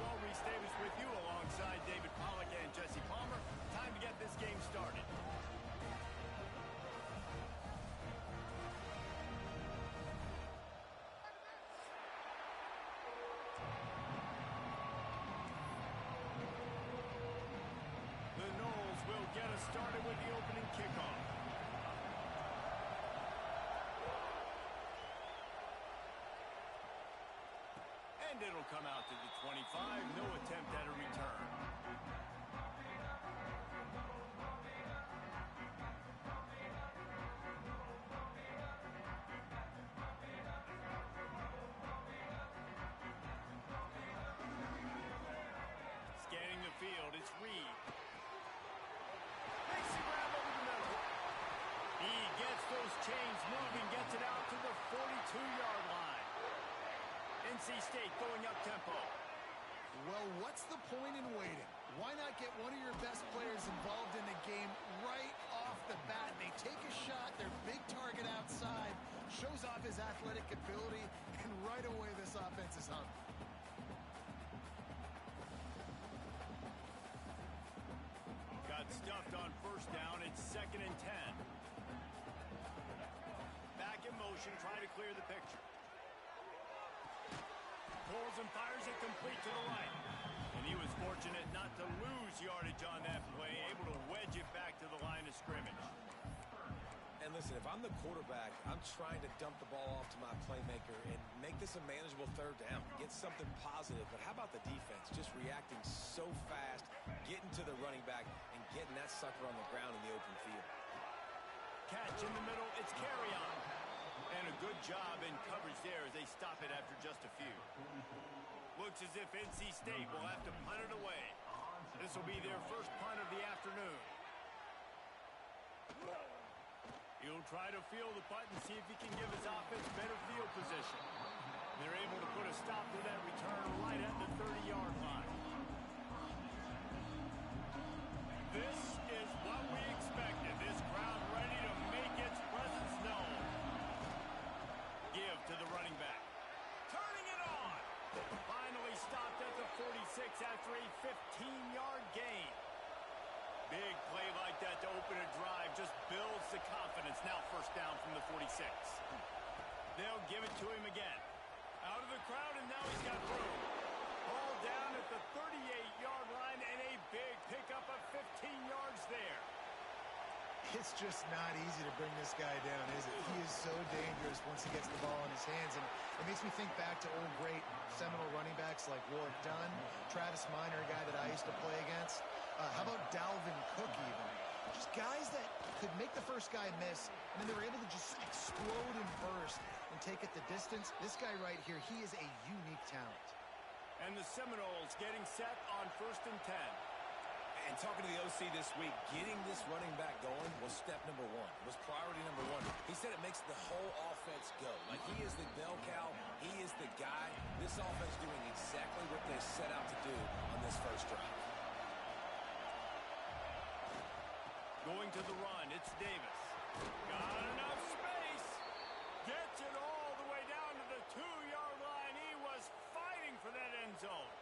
Well, Reese Davis with you alongside David Pollack and Jesse Palmer. Time to get this game started. The Noles will get us started with the opening kickoff. And it'll come out to the 25. No attempt at a return. Scanning the field, it's Reed. Makes the grab over the middle. He gets those chains moving, gets it out to the 42-yard line. NC State going up tempo. Well, what's the point in waiting? Why not get one of your best players involved in the game right off the bat? They take a shot, their big target outside, shows off his athletic ability, and right away this offense is hung. Got stuffed on first down. It's 2nd and 10. Back in motion, trying to clear the picture. Pulls and fires it complete to the right. And he was fortunate not to lose yardage on that play, able to wedge it back to the line of scrimmage. And listen, if I'm the quarterback, I'm trying to dump the ball off to my playmaker and make this a manageable third down, get something positive. But how about the defense? Just reacting so fast, getting to the running back, and getting that sucker on the ground in the open field. Catch in the middle, it's Carry-On. And a good job in coverage there as they stop it after just a few. Looks as if NC State will have to punt it away. This will be their first punt of the afternoon. He'll try to field the punt and see if he can give his offense better field position. They're able to put a stop to that return right at the 30-yard line. This is what we expected. This crowd ready to make its presence known. Give to the running back. Turning it on. Finally stopped at the 46 after a 15-yard gain. Big play like that to open a drive just builds the confidence. Now first down from the 46. They'll give it to him again. Out of the crowd, and now he's got room. Ball down at the 38-yard line, and a big pickup of 15 yards there. It's just not easy to bring this guy down, is it? He is so dangerous once he gets the ball in his hands. And it makes me think back to old great Seminole running backs like Warwick Dunn, Travis Minor, a guy that I used to play against. How about Dalvin Cook even? Just guys that could make the first guy miss, and then they were able to just explode and burst and take it the distance. This guy right here, he is a unique talent. And the Seminoles getting set on 1st and 10. And talking to the OC this week, getting this running back going was step number one. It was priority number one. He said it makes the whole offense go. Like, he is the bell cow. He is the guy. This offense doing exactly what they set out to do on this first drive. Going to the run, it's Davis. Got enough space. Gets it all the way down to the 2-yard line. He was fighting for that end zone.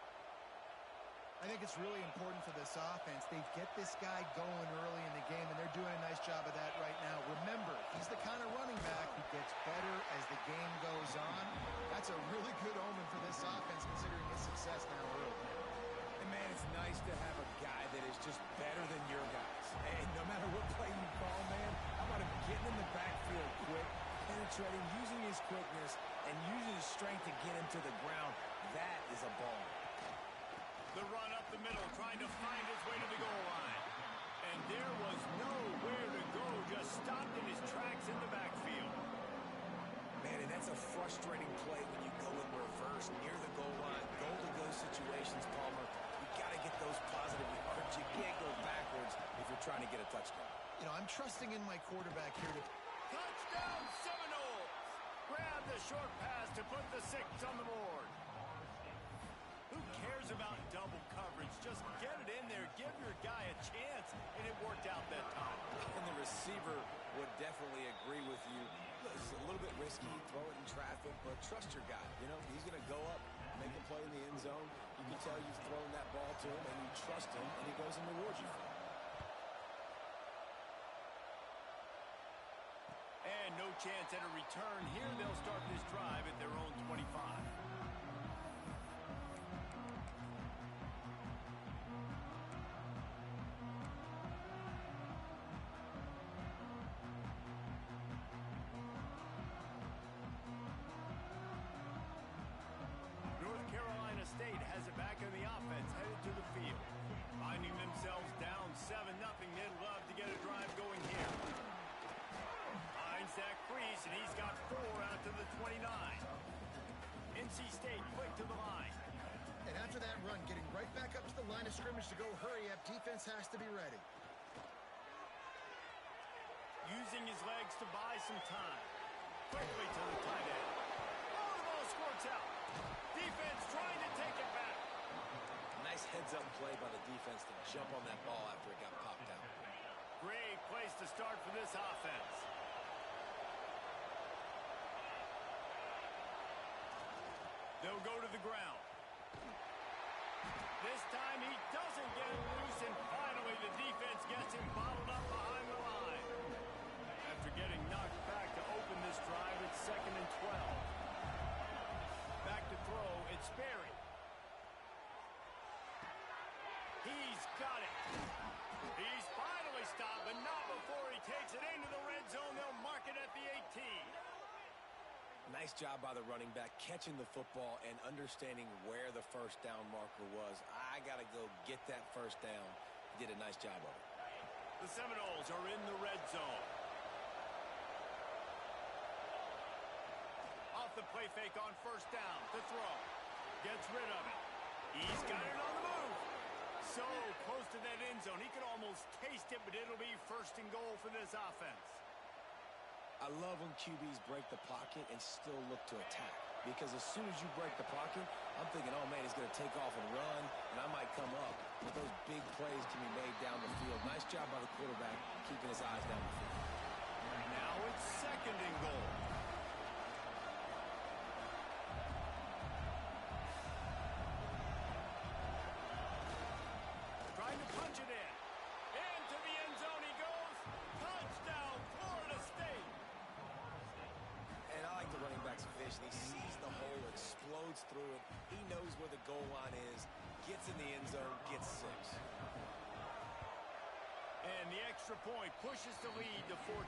I think it's really important for this offense. They get this guy going early in the game, and they're doing a nice job of that right now. Remember, he's the kind of running back who gets better as the game goes on. That's a really good omen for this offense, considering his success now early. And, man, it's nice to have a guy that is just better than your guys. And no matter what play you call, man, how about him getting in the backfield quick, penetrating, using his quickness, and using his strength to get him to the ground. That is a ball. The run up the middle, trying to find his way to the goal line. And there was nowhere to go, just stopped in his tracks in the backfield. Man, and that's a frustrating play when you go in reverse near the goal line. Goal-to-go situations, Palmer. You got to get those positive yards. You can't go backwards if you're trying to get a touchdown. You know, I'm trusting in my quarterback here to... Touchdown, Seminoles! Grab the short pass to put the 6 on the board. Who cares about double coverage? Just get it in there. Give your guy a chance. And it worked out that time. And the receiver would definitely agree with you. It's a little bit risky, throw it in traffic, but trust your guy. You know, he's going to go up, make a play in the end zone. You can tell you've thrown that ball to him and you trust him, and he goes and rewards you for it. And no chance at a return here. They'll start this drive at their own 25. North Carolina State has it back in the offense, headed to the field. Finding themselves down 7-0, they'd love to get a drive going here. Finds that crease, and he's got 4 out to the 29. NC State quick to the line. And after that run, getting right back up to the line of scrimmage to go hurry up, defense has to be ready. Using his legs to buy some time. Quickly to the tight end. Oh, the ball squirts out. Defense trying to take it back. Nice heads-up play by the defense to jump on that ball after it got popped out. Great place to start for this offense. They'll go to the ground. This time he doesn't get it loose, and finally the defense gets him bottled up behind the line. After getting knocked back to open this drive, it's 2nd and 12. Back to throw, it's Sperry. He's got it. He's finally stopped, but not before he takes it into the red zone. They'll mark it at the 18. Nice job by the running back catching the football and understanding where the first down marker was. I got to go get that first down. He did a nice job of it. The Seminoles are in the red zone. Off the play fake on first down to throw. Gets rid of it. He's got it on the move. So close to that end zone. He could almost taste it, but it'll be 1st and goal for this offense. I love when QBs break the pocket and still look to attack. Because as soon as you break the pocket, I'm thinking, oh, man, he's going to take off and run, and I might come up. But those big plays can be made down the field. Nice job by the quarterback keeping his eyes down the field. Now it's 2nd and goal. Trying to punch it in. Into the end zone he goes. Touchdown, Florida State. And I like the running back's vision. He sees the hole, explodes through it. He knows where the goal line is, gets in the end zone, gets 6. And the extra point pushes the lead to 14.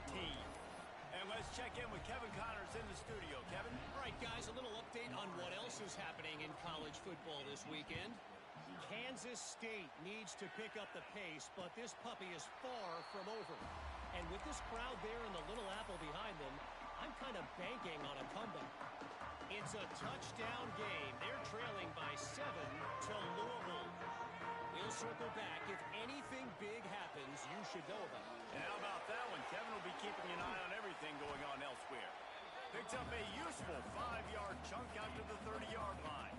And let's check in with Kevin Connors in the studio. Kevin? All right, guys, a little update on what else is happening in college football this weekend. Kansas State needs to pick up the pace, but this puppy is far from over. And with this crowd there in the Little Apple behind them, I'm kind of banking on a comeback. It's a touchdown game. They're trailing by 7 to Louisville. We'll circle back. If anything big happens, you should know about it. And how about that one? Kevin will be keeping an eye on everything going on elsewhere. Picks up a useful 5-yard chunk out to the 30-yard line.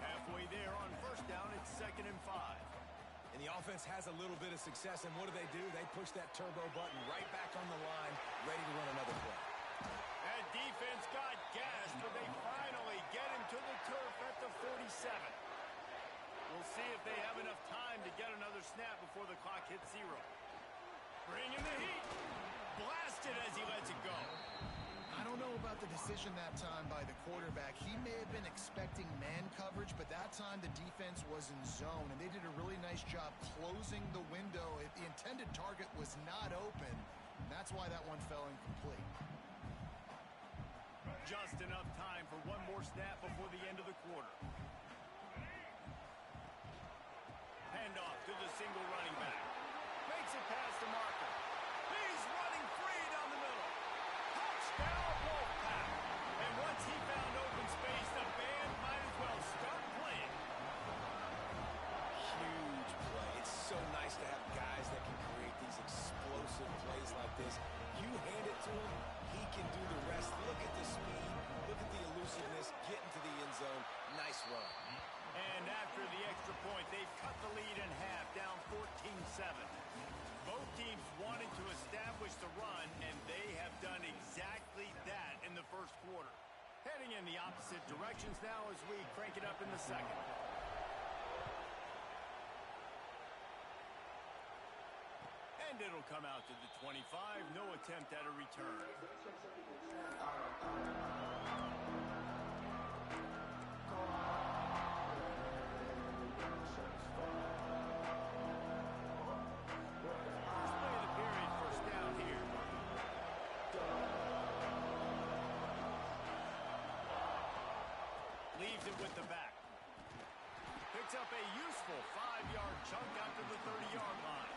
Halfway there on first down, it's 2nd and 5. And the offense has a little bit of success, and what do? They push that turbo button right back on the line, ready to run another play. That defense got gassed, but they finally get him to the turf at the 47. We'll see if they have enough time to get another snap before the clock hits 0. Bringing the heat. Blasted as he lets it go. I don't know about the decision that time by the quarterback. He may have been expecting man coverage, but that time the defense was in zone, and they did a really nice job closing the window. The intended target was not open, and that's why that one fell incomplete. Just enough time for one more snap before the end of the quarter. Handoff to the single running back. Makes it past the marker. He's running free down the middle. Touchdown, Wolfpack. And once he found open space, the band might as well start playing. Huge play. It's so nice to have guys that can create these explosive plays like this. You hand it to him, he can do the rest. Look at the speed. Look at the elusiveness. Get into the end zone. Nice run. And after the extra point, they've cut the lead in half, down 14-7. Both teams wanted to establish the run, and they have done exactly that in the first quarter. Heading in the opposite directions now as we crank it up in the second. And it'll come out to the 25. No attempt at a return. First play of the period, first down here. Leaves it with the back. Picks up a useful 5-yard chunk out to the 30-yard line.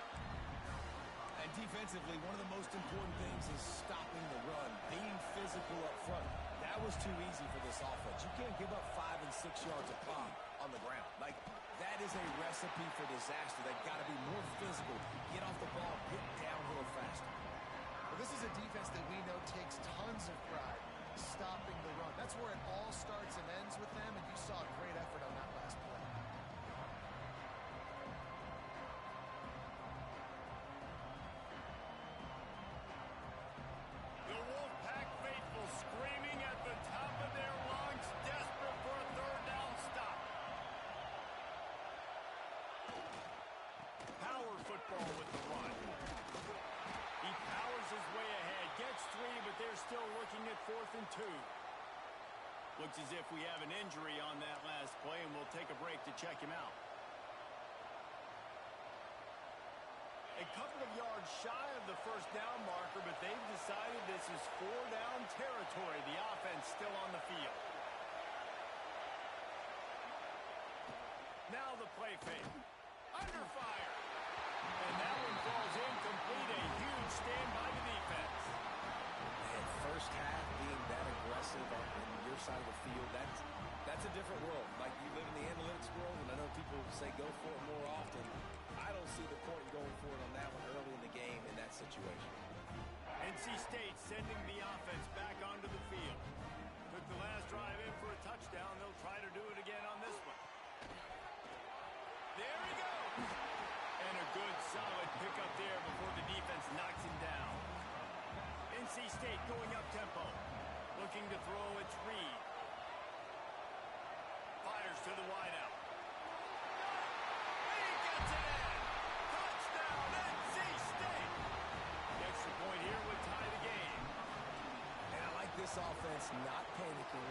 And defensively, one of the most important things is stopping the run, being physical up front. That was too easy for this offense. You can't give up 5 and 6 yards a pop on the ground. Like, that is a recipe for disaster. They've got to be more physical, get off the ball, get downhill faster. Well, this is a defense that we know takes tons of pride stopping the run. That's where it all starts and ends with them, and you saw a great effort on that last play. The Wolfpack faithful screaming at the top of their lungs, desperate for a third down stop. Power football with the run. He powers his way ahead, gets 3, but they're still looking at 4th and 2. Looks as if we have an injury on that last play, and we'll take a break to check him out. A couple of yards shy of the first down marker, but they've decided this is 4-down territory. The offense still on the field. Now the play fake. Under fire. And that one falls incomplete. A huge stand by the defense. And first half being that aggressive on your side of the field, that's a different world. Like, you live in the analytics world, and I know people say go for it more often. I don't see the point going for it on that one early in the game in that situation. NC State sending the offense back onto the field. Took the last drive in for a touchdown. They'll try to do it again on this one. There he goes. And a good, solid pickup there before the defense knocks him down. NC State going up-tempo. Looking to throw, it's Reed. Fires to the wideout. He gets it in. Touchdown, NC State. The extra point here would tie the game. And I like this offense not panicking,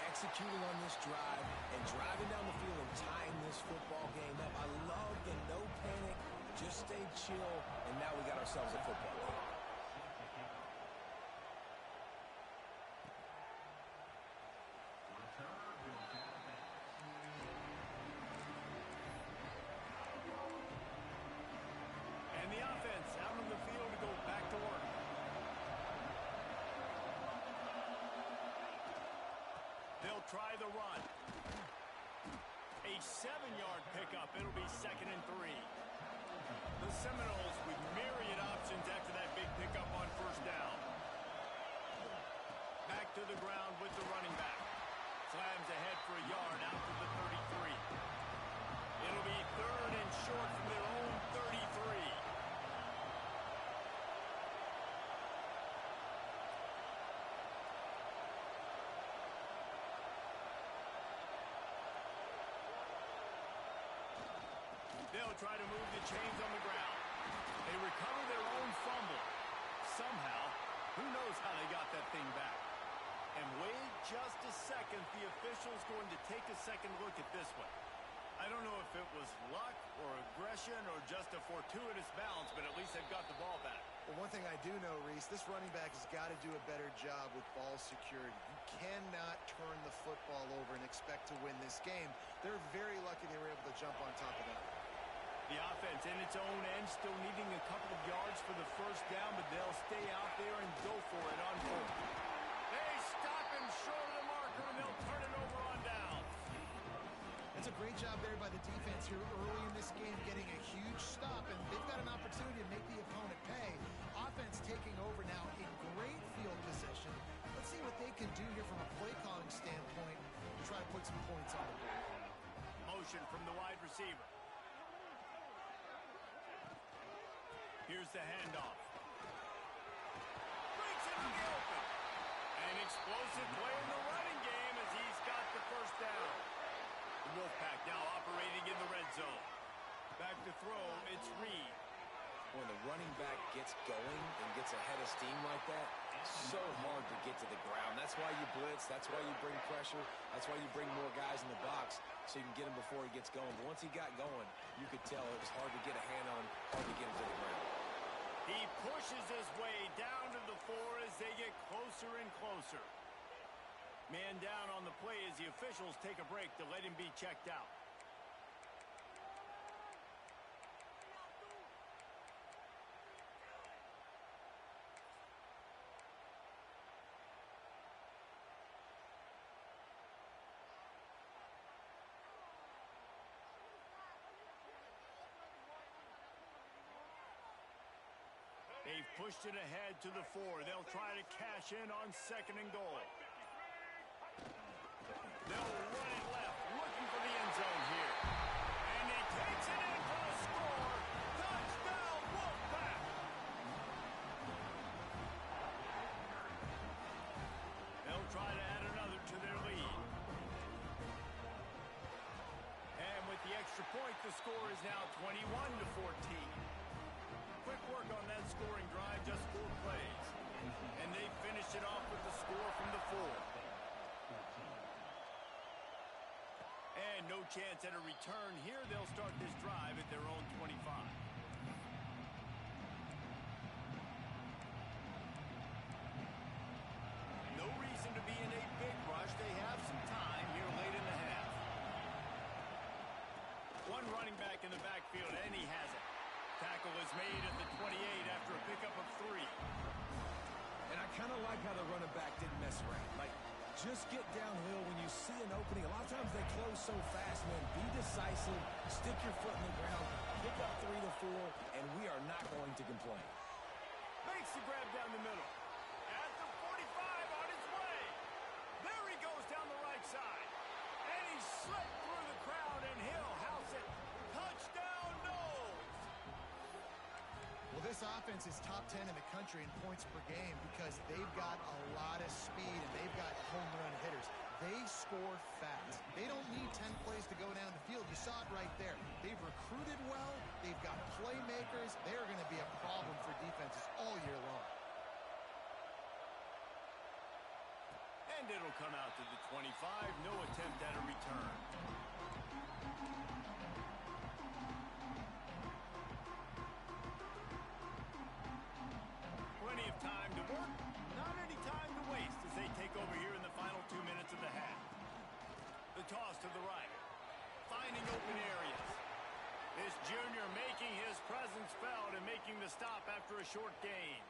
executing on this drive, and driving down the field and tying this football game up. I love the no panic, just stay chill, and now we got ourselves a football game. And the offense out on the field to go back to work. They'll try the run. A 7-yard pickup. It'll be 2nd and 3. The Seminoles with myriad options after that big pickup on first down. Back to the ground with the running back. Slams ahead for a yard out to the 33. It'll be 3rd and short from their own 33. They'll try to move the chains on the ground. They recover their own fumble. Somehow, who knows how they got that thing back. And wait just a second, the official's going to take a second look at this one. I don't know if it was luck or aggression or just a fortuitous bounce, but at least they've got the ball back. Well, one thing I do know, Reese, this running back has got to do a better job with ball security. You cannot turn the football over and expect to win this game. They're very lucky they were able to jump on top of that. The offense in its own end still needing a couple of yards for the first down, but they'll stay out there and go for it on 4th. They stop him short of the marker, and they'll turn it over on down. That's a great job there by the defense here early in this game, getting a huge stop, and they've got an opportunity to make the opponent pay. Offense taking over now in great field position. Let's see what they can do here from a play-calling standpoint to try to put some points on the board. Motion from the wide receiver. Here's the handoff. Breaks into the open. An explosive play in the running game as he's got the first down. The Wolfpack now operating in the red zone. Back to throw, it's Reed. when the running back gets going and gets ahead of steam like that, so hard to get to the ground. That's why you blitz. That's why you bring pressure. That's why you bring more guys in the box so you can get him before he gets going. But once he got going, you could tell it was hard to get a hand on him, hard to get him to the ground. He pushes his way down to the 4 as they get closer and closer. Man down on the play as the officials take a break to let him be checked out. They've pushed it ahead to the 4. They'll try to cash in on 2nd and goal. They'll run it left, looking for the end zone here. And he takes it in for the score. Touchdown, Wolfpack! They'll try to add another to their lead. And with the extra point, the score is now 21-14. Quick work on that scoring drive, just 4 plays. And they finish it off with the score from the 4. And no chance at a return here. They'll start this drive at their own 25. No reason to be in a big rush. They have some time here late in the half. One running back in the backfield, and he has it. Tackle is made at the 28 after a pickup of 3. And I kind of like how the running back didn't mess around. Like, just get downhill when you see an opening. A lot of times they close so fast, man. Be decisive, stick your foot in the ground, pick up 3 to 4, and we are not going to complain. Makes the grab down the middle. At the 45 on his way. There he goes down the right side. And he slipped through the crowd, and he'll house it. Touchdown, Knowles! Well, this offense is top 10 in the country in points per game because they've got a lot of speed and they've got home run hitters. They score fast. They don't need 10 plays to go down the field. You saw it right there. They've recruited well. They've got playmakers. They're going to be a problem for defenses all year long. And it'll come out to the 25. No attempt at a return. Plenty of time to work, not any time to waste as they take over here in the final 2 minutes of the half. The toss to the right, finding open areas. This junior making his presence felt and making the stop after a short gain.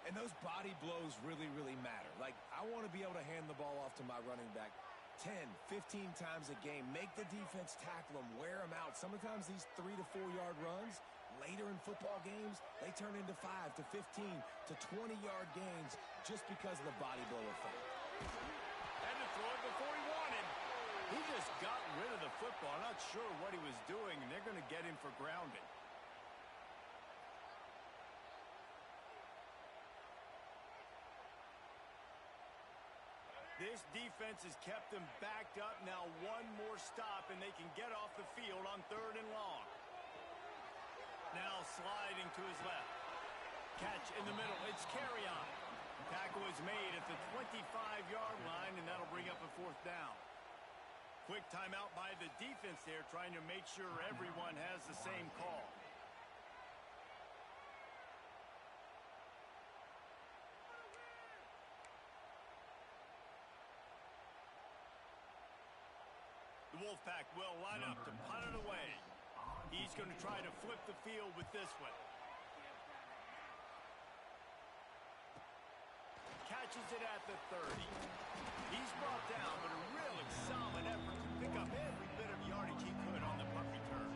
And those body blows really, really matter. Like, I want to be able to hand the ball off to my running back 10, 15 times a game. Make the defense tackle them, wear them out. Sometimes these 3 to 4 yard runs, later in football games, they turn into 5 to 15 to 20-yard gains just because of the body blow effect. Had to throw it before he wanted. He just got rid of the football. Not sure what he was doing, and they're going to get him for grounding. This defense has kept them backed up. Now one more stop, and they can get off the field on 3rd and long. Now sliding to his left. Catch in the middle. It's Carrion. Tackle is made at the 25-yard line, and that'll bring up a 4th down. Quick timeout by the defense there, trying to make sure everyone has the same call. The Wolfpack will line up to punt it away. He's going to try to flip the field with this one. Catches it at the 30. He's brought down, but a really solid effort to pick up every bit of yardage he could on the punt return.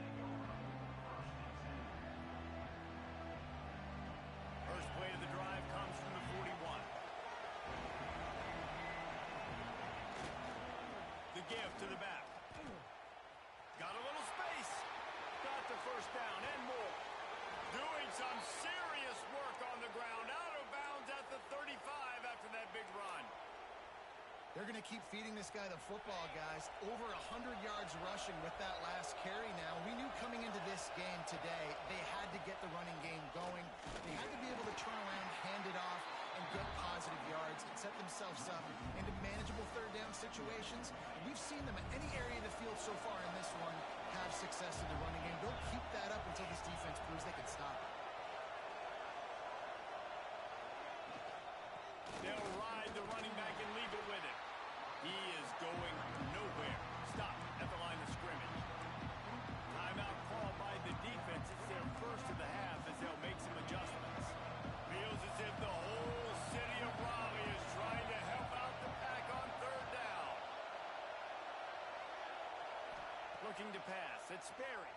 First play of the drive comes from the 41. The give to the back. Got a little space. Got the 1st down and more. Doing some serious work on the ground. Out of bounds at the 35 after that big run. They're going to keep feeding this guy the football, guys. Over 100 yards yards rushing with that last carry now. We knew coming into this game today, they had to get the running game going. They had to be able to turn around, hand it off, and get positive yards and set themselves up into manageable third down situations. And we've seen them at any area of the field so far in this one have success in the running game. They'll keep that up until this defense proves they can stop it. They'll ride the running back and leave it with him. He is going nowhere. Stop at the line of scrimmage. Timeout called by the defense. It's their first of the half as they'll make some adjustments. Feels as if the whole city of Raleigh is trying to help out the Pack on third down. Looking to pass. It's Sperry.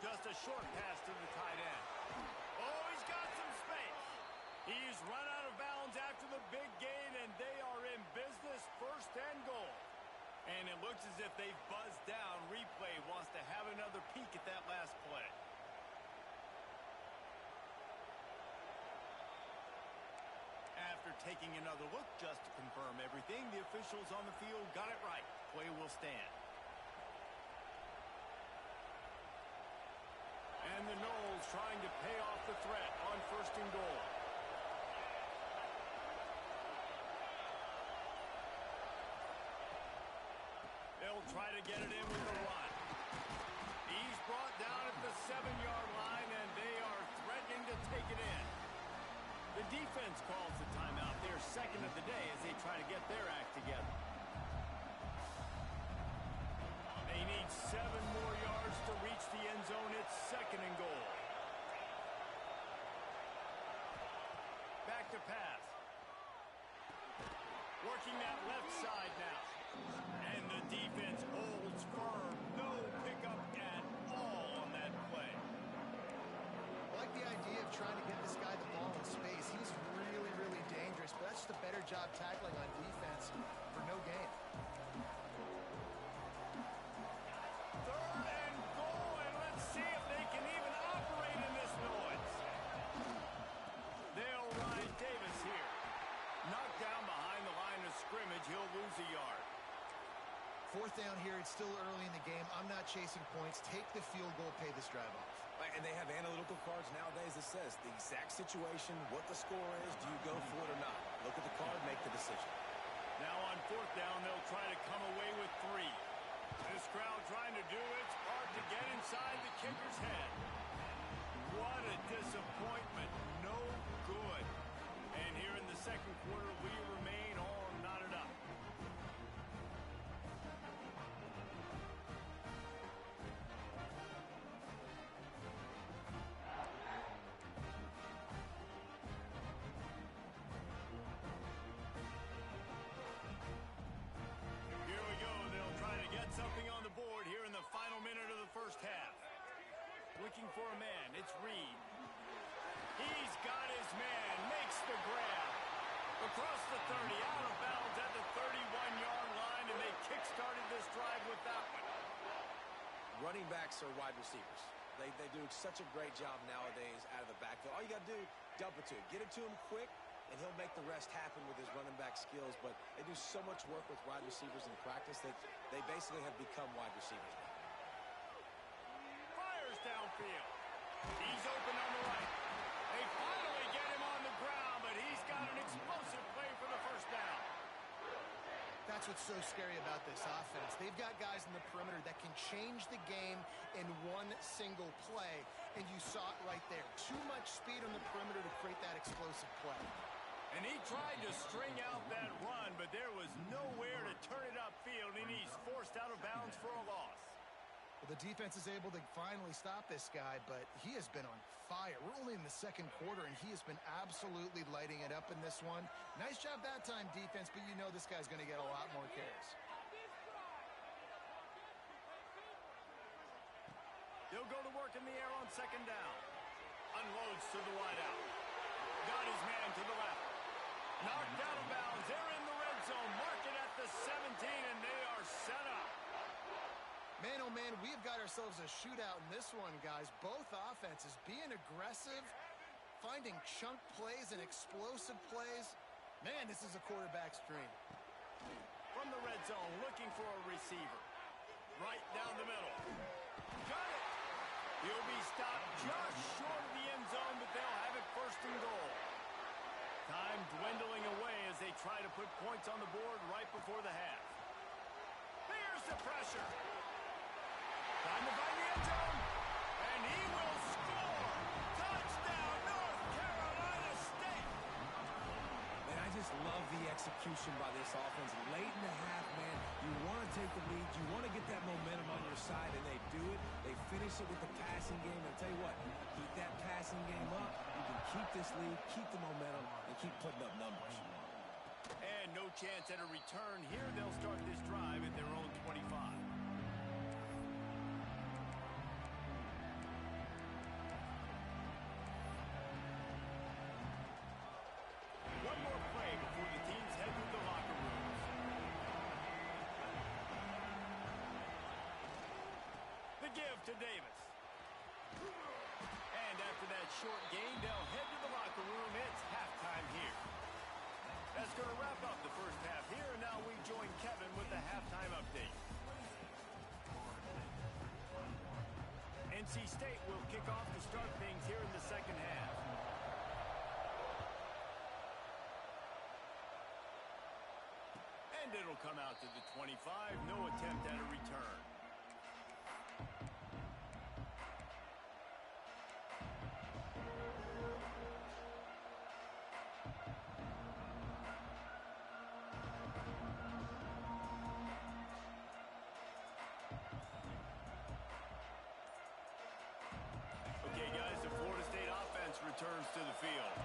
Just a short pass to the tight end. Oh, he's got some space. He's run out of bounds after the big gain, and they are in business, first and goal. And it looks as if they've buzzed down. Replay wants to have another peek at that last play. After taking another look just to confirm everything, the officials on the field got it right. Play will stand. And the Noles trying to pay off the threat on first and goal. They'll try to get it in with the run. He's brought down at the 7-yard line, and they are threatening to take it in. The defense calls the timeout. Their second of the day as they try to get their act together. They need 7 more yards to reach the end zone. It's second and goal. Back to pass. Working that left side now. And the defense holds firm. No pickup at all on that play. I like the idea of trying to get this guy the ball in space. He's really, really dangerous, but that's just a better job tackling on defense for no gain. Third and goal, and let's see if they can even operate in this noise. They'll ride Davis here. Knocked down behind the line of scrimmage. He'll lose a yard. Fourth down here. It's still early in the game. I'm not chasing points. Take the field goal, pay this drive off. And they have analytical cards nowadays that says the exact situation, what the score is, do you go for it or not? Look at the card, make the decision. Now on fourth down, they'll try to come away with 3. This crowd trying to do its part to get inside the kicker's head. What a disappointment. No good. And here in the second quarter, we remain all knotted up. Here we go. They'll try to get something on the board here in the final minute of the first half. Looking for a man. It's Reed. He's got his man. Makes the grab. Across the 30. Out of bounds at the 31-yard line, and they kick-started this drive with that one. Running backs are wide receivers. They do such a great job nowadays out of the backfield. All you got to do, dump it to him. Get it to him quick, and he'll make the rest happen with his running back skills. But they do so much work with wide receivers in practice that they basically have become wide receivers now. Fires downfield. He's open on the right. They finally get him on the ground, but he's got an explosive play for the first down. That's what's so scary about this offense. They've got guys in the perimeter that can change the game in one single play, and you saw it right there. Too much speed on the perimeter to create that explosive play. And he tried to string out that run, but there was nowhere to turn it upfield, and he's forced out of bounds for a loss. Well, the defense is able to finally stop this guy, but he has been on fire. We're only in the second quarter, and he has been absolutely lighting it up in this one. Nice job that time, defense, but you know this guy's going to get a lot more carries. He'll go to work in the air on second down. Unloads to the wideout. Got his man to the left. Knocked out of bounds. They're in the red zone. Mark it at the 17, and they are set up. Man, oh man, we've got ourselves a shootout in this one, guys. Both offenses being aggressive, finding chunk plays and explosive plays. Man, this is a quarterback's dream. From from the red zone, looking for a receiver. Right down the middle. Got it. He'll be stopped just short of the end zone, but they'll have it first and goal. Time dwindling away as they try to put points on the board right before the half. Here's the pressure. Time to find the end zone. And he will score. Touchdown, North Carolina State. Man, I just love the execution by this offense. Late in the half, man, you want to take the lead. You want to get that momentum on your side, and they do it. They finish it with the passing game. And I'll tell you what, keep that passing game up. You can keep this lead, keep the momentum, and keep putting up numbers. And no chance at a return here. They'll start this drive at their own 25. One more play before the teams head to the locker rooms. The give to Davis. And after that short gain, they'll head to the locker room. It's halftime here. That's going to wrap up the first half here, and now we join Kevin with the halftime update. NC State will kick off to start things here in the second half. And it'll come out to the 25. No attempt at a return. Okay, guys, the Florida State offense returns to the field.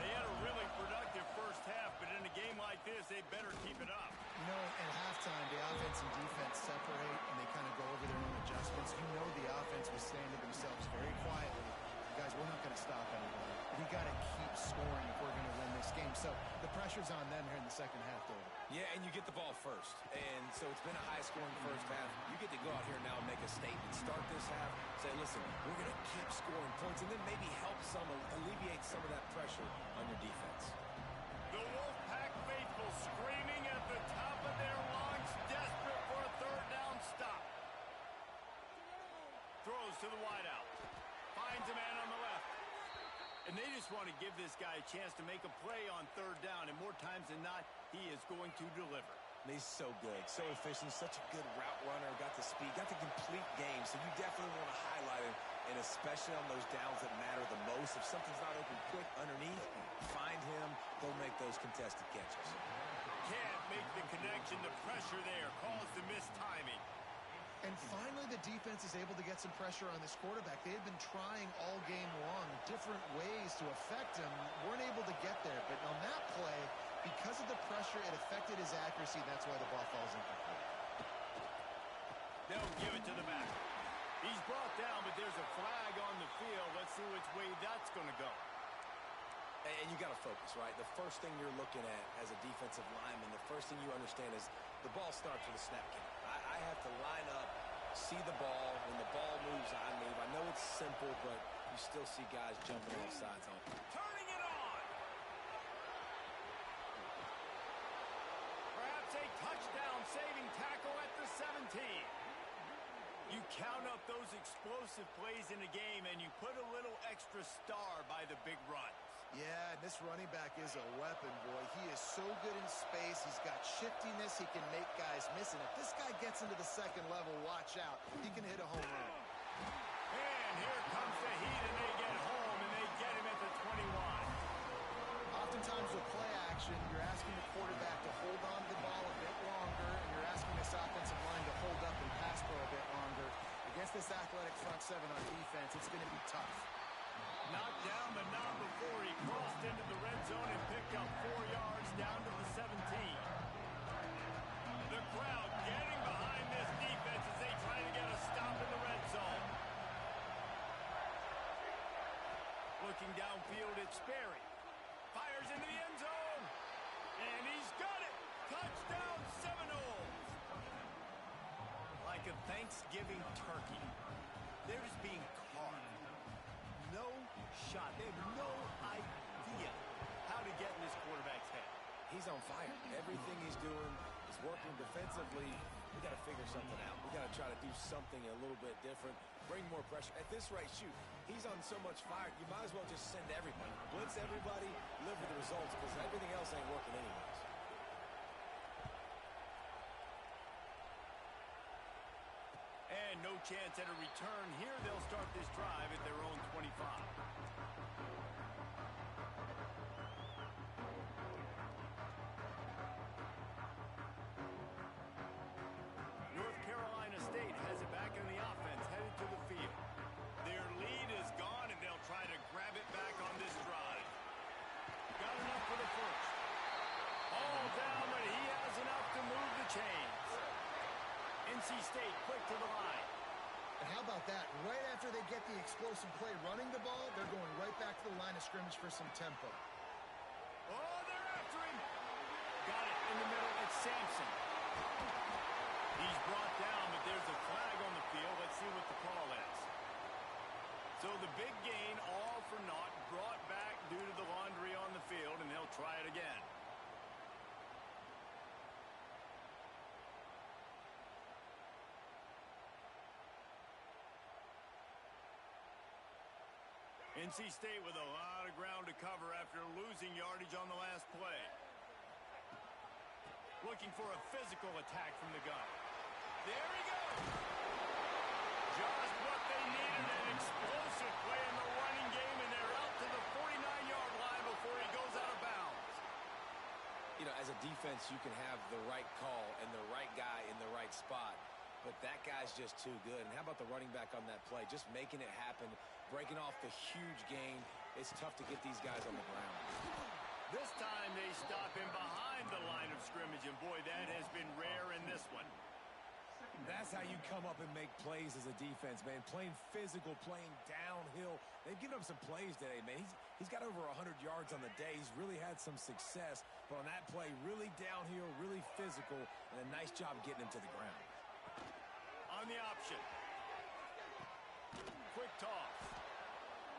They had a really productive first half, but in a game like this, they better keep it up. You know, at halftime, the offense and defense separate, and they kind of go over their own adjustments. You know the offense was saying to themselves very quietly, guys, we're not going to stop anybody. We got to keep scoring if we're going to win this game. So the pressure's on them here in the second half, David. Yeah, and you get the ball first. And so it's been a high-scoring first half. You get to go out here now and make a statement. Start this half, say, listen, we're going to keep scoring points, and then maybe help alleviate some of that pressure on your defense. The Wolfpack faithful screaming at the top of their lungs, desperate for a third down stop. Throws to the wideout. Finds a man on the left. And they just want to give this guy a chance to make a play on third down, and more times than not, he is going to deliver. He's so good, so efficient, such a good route runner, got the speed, got the complete game, so you definitely want to highlight him, and especially on those downs that matter the most. If something's not open quick underneath, find him, go make those contested catches. Can't make the connection, the pressure there caused the missed timing. And finally, the defense is able to get some pressure on this quarterback. They had been trying all game long, different ways to affect him, weren't able to get there. But on that play, because of the pressure, it affected his accuracy, and that's why the ball falls incomplete. They'll give it to the back. He's brought down, but there's a flag on the field. Let's see which way that's going to go. And you got to focus, right? The first thing you're looking at as a defensive lineman, the first thing you understand is the ball starts with a snap count. I have to line up, see the ball. When the ball moves, I move. I know it's simple, but you still see guys jumping off sides on it. Turning it on. Perhaps a touchdown-saving tackle at the 17. You count up those explosive plays in a game, and you put a little extra star by the big runs. Yeah, this running back is a weapon, boy. He is so good in space. He's got shiftiness. He can make guys miss. And if this guy gets into the second level, watch out. He can hit a home run. And here comes the heat, and they get home, and they get him at the 21. Oftentimes with play action, you're asking the quarterback to hold on to the ball a bit longer, and you're asking this offensive line to hold up and pass pro a bit longer. Against this athletic front seven on defense, it's going to be tough. Knocked down, but not before he crossed into the red zone and picked up 4 yards down to the 17. The crowd getting behind this defense as they try to get a stop in the red zone. Looking downfield, it's Sperry. Fires into the end zone. And he's got it. Touchdown, Seminoles. Like a Thanksgiving turkey. They're just being carved. No shot. They have no idea how to get in this quarterback's head. He's on fire. Everything he's doing It's working defensively. We got to figure something out. We got to try to do something a little bit different, bring more pressure. At this rate, shoot, he's on so much fire, you might as well just send everybody. Blitz everybody, live with the results, because everything else ain't working anyways. And no chance at a return here. They'll start this drive at their own 25. North Carolina State has it back in the offense, headed to the field. Their lead is gone, and they'll try to grab it back on this drive. Got enough for the first. All down, but he has enough to move the chains. NC State quick to the line. And how about that? Right after they get the explosive play running the ball, they're going right back to the line of scrimmage for some tempo. Oh, they're after him. Got it in the middle. It's Sampson. He's brought down, but there's a flag on the field. Let's see what the call is. So the big gain, all for naught, brought back due to the laundry on the field, and they'll try it again. NC State with a lot of ground to cover after losing yardage on the last play. Looking for a physical attack from the gun. There he goes. Just what they needed, an explosive play in the running game, and they're out to the 49-yard line before he goes out of bounds. You know, as a defense, you can have the right call and the right guy in the right spot, but that guy's just too good. And how about the running back on that play? Just making it happen, breaking off the huge gain. It's tough to get these guys on the ground. This time they stop him behind the line of scrimmage, and boy, that has been rare in this one. That's how you come up and make plays as a defense, man. Playing physical, playing downhill. They've given up some plays today, man. He's got over 100 yards on the day. He's really had some success. But on that play, really downhill, really physical, and a nice job getting him to the ground. On the option. Quick toss.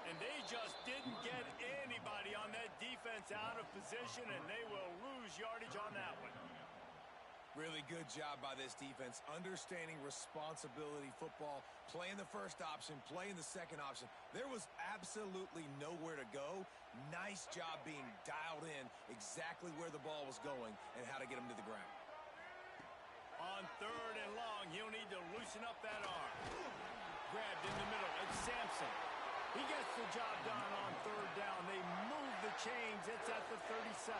And they just didn't get anybody on that defense out of position, and they will lose yardage on that one. Really good job by this defense, understanding responsibility football, playing the first option, playing the second option. There was absolutely nowhere to go. Nice job being dialed in exactly where the ball was going and how to get him to the ground. On third and long, he'll need to loosen up that arm. Grabbed in the middle. It's Sampson. He gets the job done on third down. They move the chains. It's at the 37.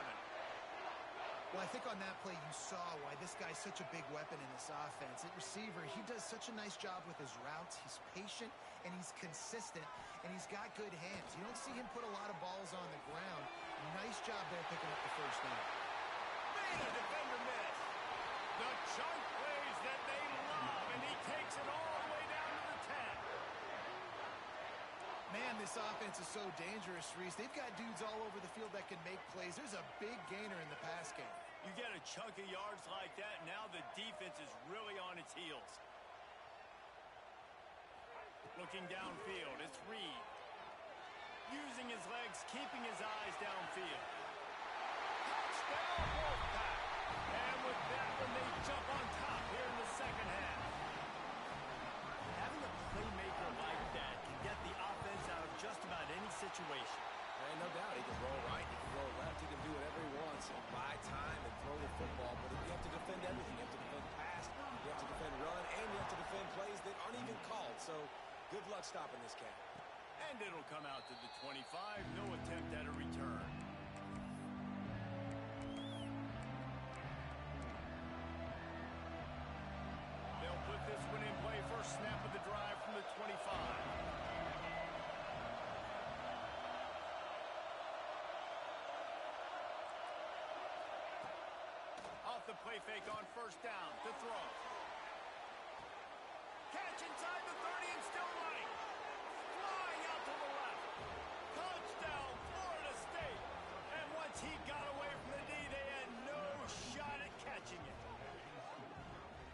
Well, I think on that play you saw why this guy's such a big weapon in this offense. At receiver, he does such a nice job with his routes. He's patient, and he's consistent, and he's got good hands. You don't see him put a lot of balls on the ground. Nice job there picking up the first down. Made a defender miss. The chunk plays that they love, and he takes it all the way down to the 10. Man, this offense is so dangerous, Reese. They've got dudes all over the field that can make plays. There's a big gainer in the pass game. You get a chunk of yards like that, now the defense is really on its heels. Looking downfield, it's Reed. Using his legs, keeping his eyes downfield. Touchdown, Wolfpack! And with that one, they jump on top here in the second half. Having a playmaker like that can get the offense out of just about any situation. And no doubt, he can roll right, he can roll left, he can do whatever he wants and buy time and throw the football. But you have to defend everything. You have to defend pass, you have to defend run, and you have to defend plays that aren't even called. So good luck stopping this cat. And it'll come out to the 25. No attempt at a return. They'll put this one in play. First snap of the drive from the 25. Off the play fake on first down to throw. Catch inside the 30 and still running. Flying out to the left. Touchdown, Florida State. And once he got away from the D, they had no shot at catching it.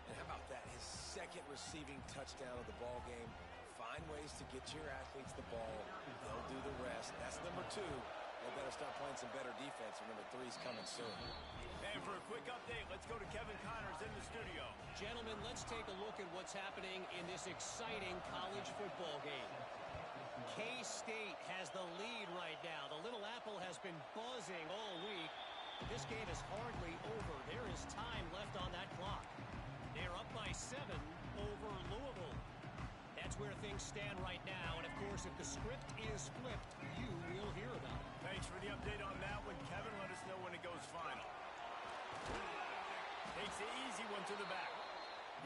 And how about that? His second receiving touchdown of the ball game. Find ways to get your athletes the ball. They'll do the rest. That's number 2. They better start playing some better defense. Number 3's coming soon. And for a quick update, let's go to Kevin Connors in the studio. Gentlemen, let's take a look at what's happening in this exciting college football game. K-State has the lead right now. The Little Apple has been buzzing all week. This game is hardly over. There is time left on that clock. They're up by 7 over Louisville. That's where things stand right now. And, of course, if the script is flipped, you will hear about it. Thanks for the update on that one, Kevin. Let us know when it goes final. Takes the easy one to the back.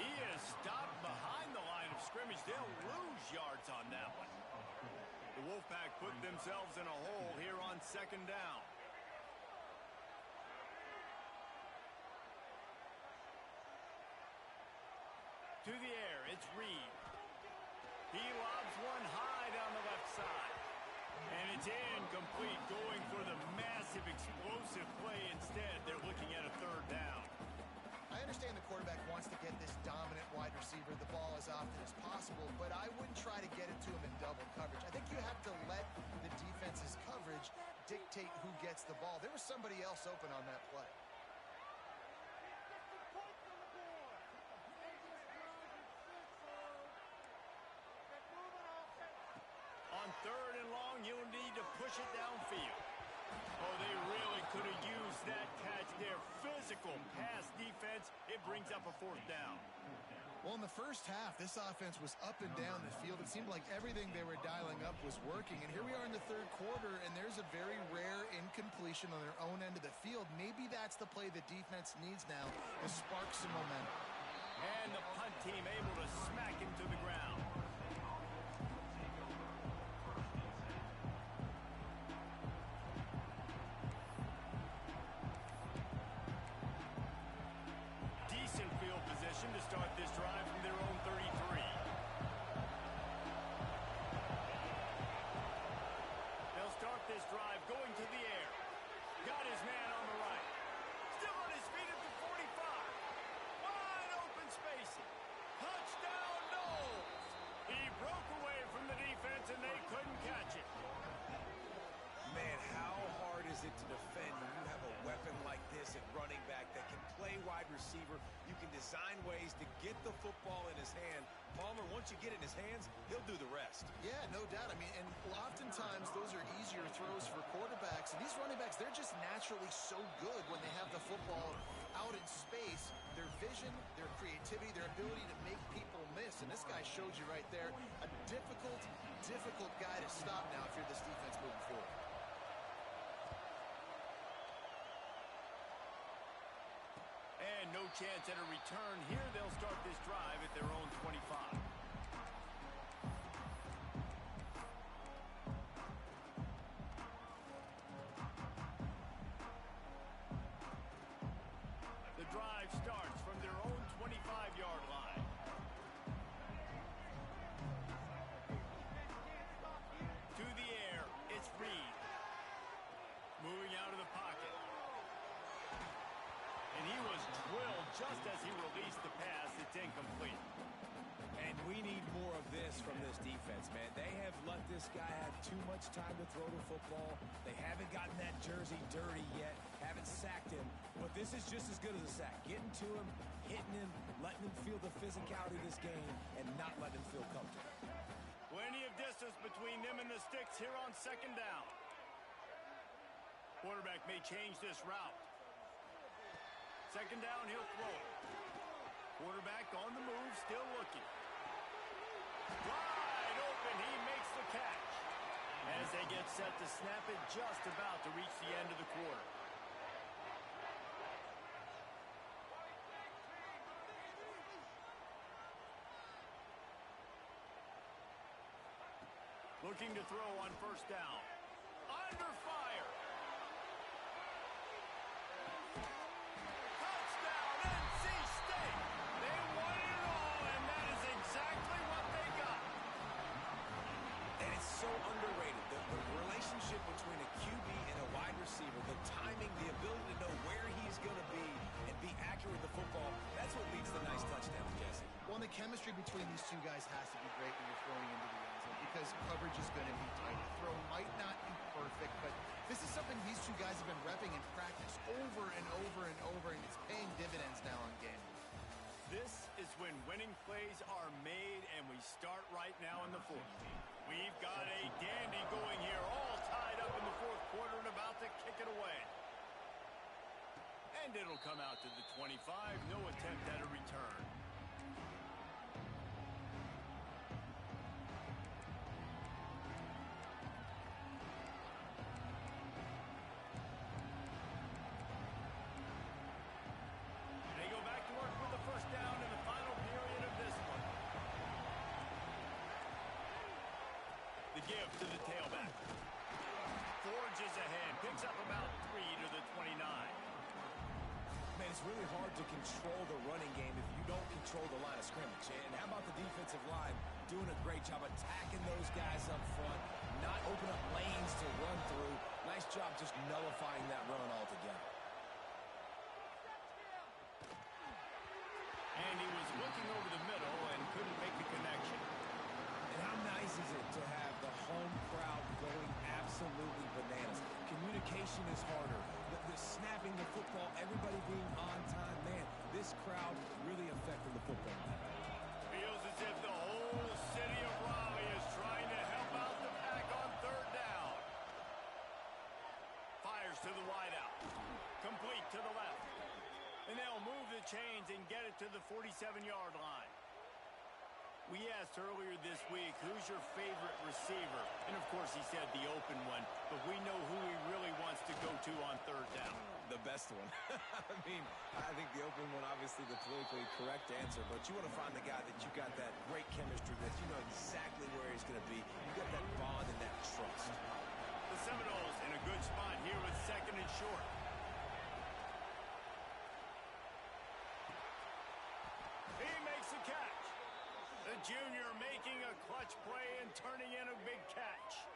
He is stopped behind the line of scrimmage. They'll lose yards on that one. The Wolfpack put themselves in a hole here on second down. To the air, it's Reed. He lobs one high down the left side. And it's incomplete, going for the massive explosive play instead. They're looking at a third down. I understand the quarterback wants to get this dominant wide receiver the ball as often as possible, but I wouldn't try to get it to him in double coverage. I think you have to let the defense's coverage dictate who gets the ball. There was somebody else open on that play. On third and long, you'll need to push it downfield. Oh, they really could have used that catch there. Physical pass defense. It brings up a fourth down. Well, in the first half, this offense was up and down the field. It seemed like everything they were dialing up was working. And here we are in the third quarter, and there's a very rare incompletion on their own end of the field. Maybe that's the play the defense needs now to spark some momentum. And the punt team able to smack him to the ground. Decent field position to start this drive from their own 33. They'll start this drive going to the air. Got his man on the right. Still on his feet at the 45. Wide open spacing. Touchdown, Knowles. He broke away from the defense and they couldn't catch it. Man, how hard is it to defend when you have a weapon like this at running back that can play wide receiver? You can design ways to get the football in his hand. Palmer, once you get it in his hands, he'll do the rest. Yeah, no doubt. I mean, and oftentimes those are easier throws for quarterbacks. And these running backs, they're just naturally so good when they have the football out in space. Their vision, their creativity, their ability to make people miss. And this guy showed you right there, a difficult guy to stop now if you're this defense moving forward. And no chance at a return here. They'll start this drive at their own 25. The drive starts from their own 25-yard line. To the air, it's Reed. Moving out of the pocket. And he was drilled just as he released the pass. It's incomplete. And we need more of this from this defense, man. They have let this guy have too much time to throw the football. They haven't gotten that jersey dirty yet, haven't sacked him. But this is just as good as a sack. Getting to him, hitting him, letting him feel the physicality of this game, and not letting him feel comfortable. Plenty of distance between them and the sticks here on second down. Quarterback may change this route. Second down, he'll throw it. Quarterback on the move, still looking. Wide open, he makes the catch. As they get set to snap it, just about to reach the end of the quarter. Looking to throw on first down. Under fire. Touchdown, NC State. They won it all, and that is exactly what they got. And it's so underrated. The relationship between a QB and a wide receiver, the timing, the ability to know where he's going to be and be accurate with the football, that's what leads to nice touchdowns, Jesse. Well, and the chemistry between these two guys has to be great when you're throwing into the end zone, because coverage is going to be tight. The throw might not be perfect, but this is something these two guys have been repping in practice over and over and over, and it's paying dividends now on game. This is when winning plays are made, and we start right now in the fourth. We've got a dandy going here, all tied up in the fourth quarter and about to kick it away. And it'll come out to the 25. No attempt at a return. They go back to work with the first down in the final period of this one. The give to the tailback. Forges ahead. Picks up about 3 to the 29. Man, it's really hard to control the running game if you don't control the line of scrimmage. And how about the defensive line doing a great job attacking those guys up front, not open up lanes to run through. Nice job just nullifying that run altogether. And he was looking over the middle and couldn't make the connection. And how nice is it to have the home crowd going absolutely bananas? Communication is harder. The snapping the football, everybody being on time. Man, this crowd really affecting the football. Feels as if the whole city of Raleigh is trying to help out the pack on third down. Fires to the wideout. Complete to the left. And they'll move the chains and get it to the 47-yard line. We asked earlier this week, who's your favorite receiver? And, of course, he said the open one. But we know who he really wants to go to on third down. The best one. I mean, I think the open one, obviously the politically correct answer. But you want to find the guy that you got that great chemistry with. You know exactly where he's going to be. You got that bond and that trust. The Seminoles in a good spot here with second and short. He makes the catch. The junior making a clutch play and turning in a big catch.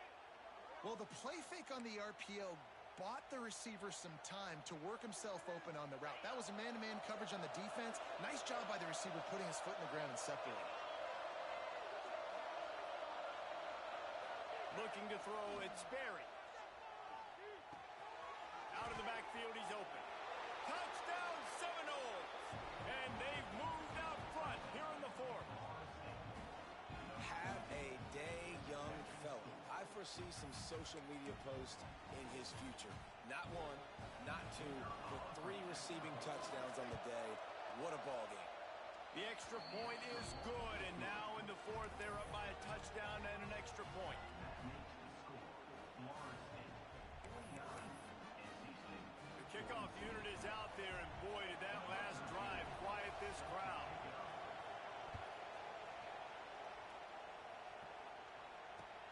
Well, the play fake on the RPO bought the receiver some time to work himself open on the route. That was a man-to-man coverage on the defense. Nice job by the receiver putting his foot in the ground and separating. Looking to throw, it's Berry. Out of the backfield, he's open. Touchdown, Seminoles! And they've moved out front here in the fourth. Have a day, young fella. I foresee some social media posts in his future. Not one, not two, but 3 receiving touchdowns on the day. What a ball game. The extra point is good, and now in the fourth, they're up by a touchdown and an extra point. The kickoff unit is out there, and boy, did that last drive quiet this crowd.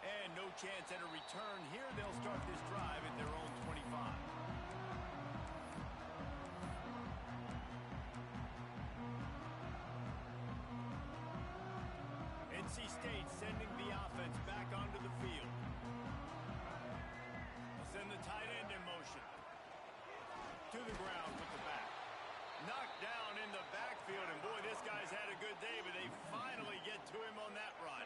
And no chance at a return here. They'll start this drive at their own 25. NC State sending the offense back onto the field. They'll send the tight end in motion. To the ground with the back. Knocked down in the backfield, and boy, this guy's had a good day, but they finally get to him on that run.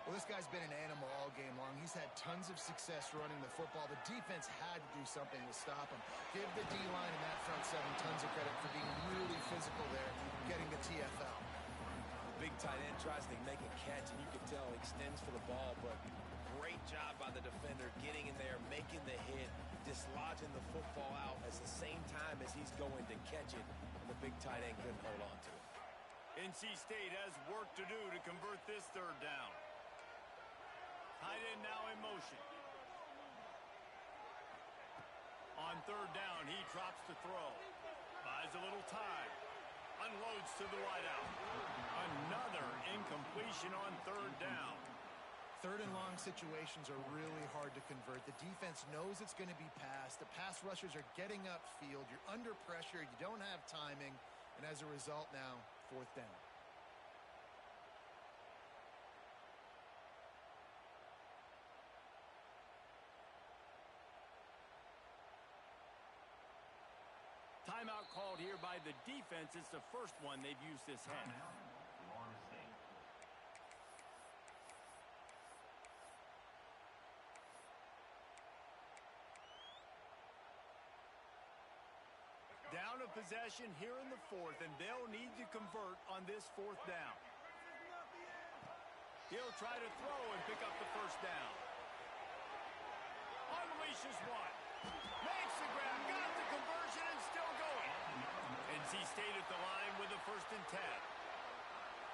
Well, this guy's been an animal all game long. He's had tons of success running the football. The defense had to do something to stop him. Give the D-line and that front seven tons of credit for being really physical there, getting the TFL. Big tight end tries to make a catch, and you can tell he extends for the ball, but great job by the defender getting in there, making the hit, dislodging the football out at the same time as he's going to catch it, and the big tight end couldn't hold on to it. NC State has work to do to convert this third down. Tight end now in motion. On third down, he drops to throw. Buys a little time. Unloads to the wideout. Another incompletion on third down. Third and long situations are really hard to convert. The defense knows it's going to be passed. The pass rushers are getting upfield. You're under pressure. You don't have timing. And as a result now, fourth down. Timeout called here by the defense. It's the first one they've used this half. possession here in the fourth, and they'll need to convert on this fourth down. He'll try to throw and pick up the first down. Unleashes one. Makes the grab, got the conversion, and still going. NC State at the line with a 1st and 10.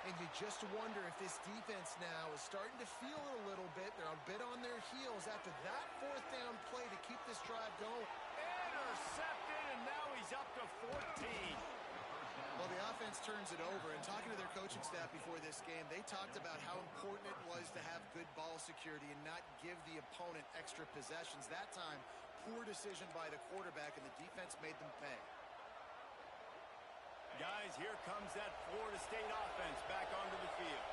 And you just wonder if this defense now is starting to feel it a little bit. They're a bit on their heels after that 4th down play to keep this drive going. Intercepted, and now he's up to 14. Well, the offense turns it over, and talking to their coaching staff before this game, they talked about how important it was to have good ball security and not give the opponent extra possessions. That time, poor decision by the quarterback, and the defense made them pay. Guys, here comes that Florida State offense back onto the field.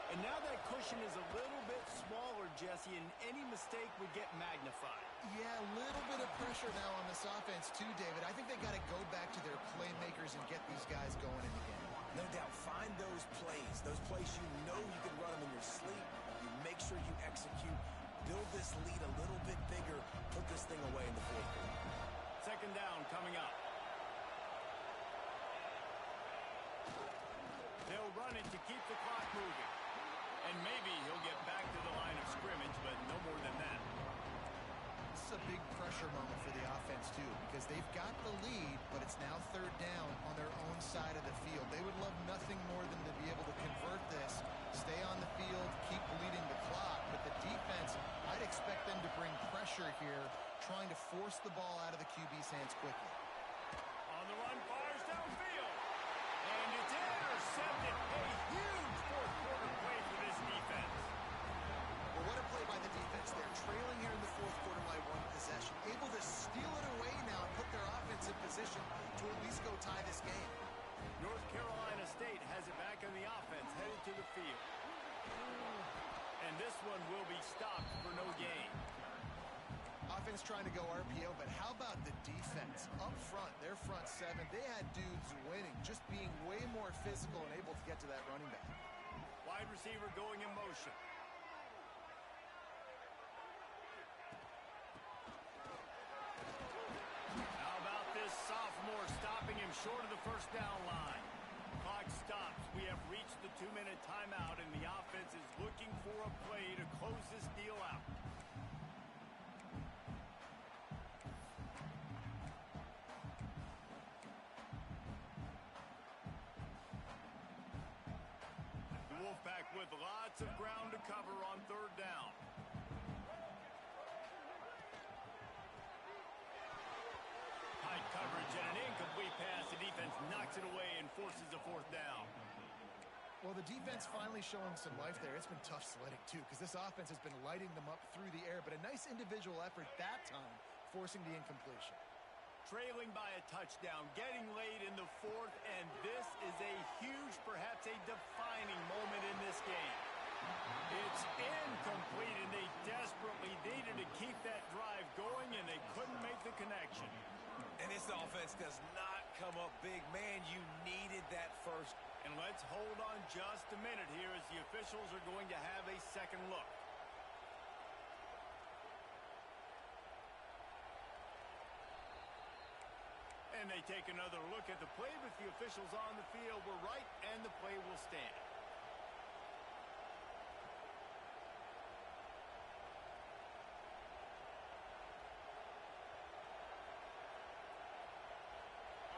And now that cushion is a little bit smaller, Jesse, and any mistake would get magnified. Yeah, a little bit of pressure now on this offense too, David. I think they got to go back to their playmakers and get these guys going in the game. No doubt. Find those plays you know you can run them in your sleep. You make sure you execute. Build this lead a little bit bigger. Put this thing away in the fourth quarter. 2nd down coming up. They'll run it to keep the clock moving. And maybe he'll get back to the line of scrimmage, but no more than that. This is a big pressure moment for the offense, too, because they've got the lead, but it's now 3rd down on their own side of the field. They would love nothing more than to be able to convert this, stay on the field, keep bleeding the clock. But the defense, I'd expect them to bring pressure here, trying to force the ball out of the QB's hands quickly. On the run, fires downfield. And it's intercepted. A huge 4th quarter play for this defense. Well, what a play by the defense there. Trailing here in the 4th quarter by 1 possession. Able to steal it away now and put their offense in position to at least go tie this game. North Carolina State has it back in the offense, headed to the field. And this one will be stopped for no gain. Offense trying to go RPO, but how about the defense? Up front, their front 7, they had dudes winning, just being way more physical and able to get to that running back. Wide receiver going in motion. How about this sophomore stopping him short of the 1st down line? Clock stops. We have reached the 2-minute timeout, and the offense is looking for a play to close this deal out. The Wolfpack with lots of ground to cover on 3rd down. High coverage and an incomplete pass. The defense knocks it away and forces a 4th down. Well, the defense finally showing some life there. It's been tough sledding, too, because this offense has been lighting them up through the air, but a nice individual effort that time, forcing the incompletion. Trailing by a touchdown, getting late in the 4th, and this is a huge, perhaps a defining moment in this game. It's incomplete, and they desperately needed to keep that drive going, and they couldn't make the connection. And this offense does not come up big. Man, you needed that first. And let's hold on just a minute here as the officials are going to have a second look. And they take another look at the play with the officials on the field. We're right, and the play will stand.